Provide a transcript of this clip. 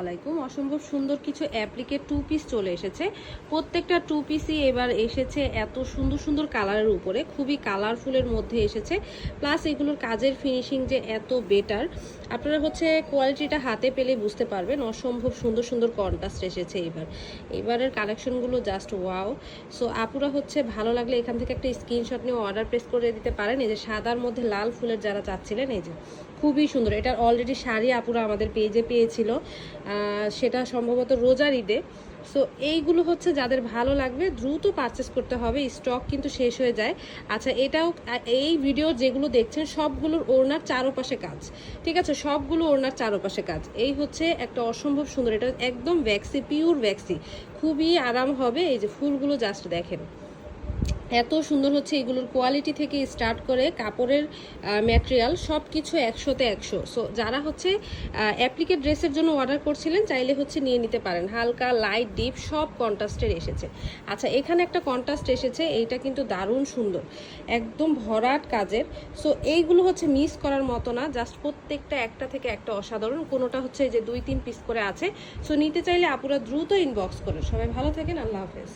আলাইকুম। অসম্ভব সুন্দর কিছু অ্যাপ্লিকের টু পিস চলে এসেছে। প্রত্যেকটা টু পিসই এবার এসেছে এত সুন্দর সুন্দর কালারের উপরে, খুবই কালারফুলের মধ্যে এসেছে। প্লাস এগুলোর কাজের ফিনিশিং যে এত বেটার, আপনারা কোয়ালিটিটা হাতে পেলে বুঝতে পারবেন। অসম্ভব সুন্দর সুন্দর কন্ট্রাস্ট এসেছে এবারের কালেকশনগুলো জাস্ট ওয়াও। সো আপুরা ভালো লাগলে এখান থেকে একটা স্ক্রিনশট নিয়ে অর্ডার প্লেস করে দিতে পারেন। এই যে সাদার মধ্যে লাল ফুলের যারা চাচ্ছিলেন, এই যে খুবই সুন্দর। এটার অলরেডি শাড়ি আপুরা আমাদের পেজে পেয়েছিল, সেটা সম্ভবত রোজার ঈদে। সো এইগুলো যাদের ভালো লাগবে দ্রুত পারচেস করতে হবে, স্টক কিন্তু শেষ হয়ে যায়। আচ্ছা, এটাও এই ভিডিও যেগুলো দেখছেন সবগুলোর ওড়নার চারপাশে কাজ, ঠিক আছে? সবগুলো ওড়নার চারপাশে কাজ। এই একটা অসম্ভব সুন্দর, এটা একদম ভ্যাক্সি, পিওর ভ্যাক্সি, খুবই আরাম হবে। এই যে ফুলগুলো জাস্ট দেখেন, এত সুন্দর এগুলোর কোয়ালিটি থেকে স্টার্ট করে কাপড়ের ম্যাটেরিয়াল সব কিছু 100তে 100। সো যারা অ্যাপ্লিকেট ড্রেসের জন্য অর্ডার করছিলেন চাইলে নিয়ে নিতে পারেন। হালকা লাইট ডিপ সব কন্ট্রাস্টের এসেছে। আচ্ছা, এখানে একটা কন্ট্রাস্ট এসেছে, এইটা কিন্তু দারুণ সুন্দর, একদম ভরাট কাজের। সো এইগুলো মিস করার মতো না, জাস্ট প্রত্যেকটা একটা থেকে একটা অসাধারণ। কোনোটা এই যে 2-3 পিস করে আছে। সো নিতে চাইলে আপুরা দ্রুত ইনবক্স করেন। সবাই ভালো থাকেন, আল্লাহ হাফেজ।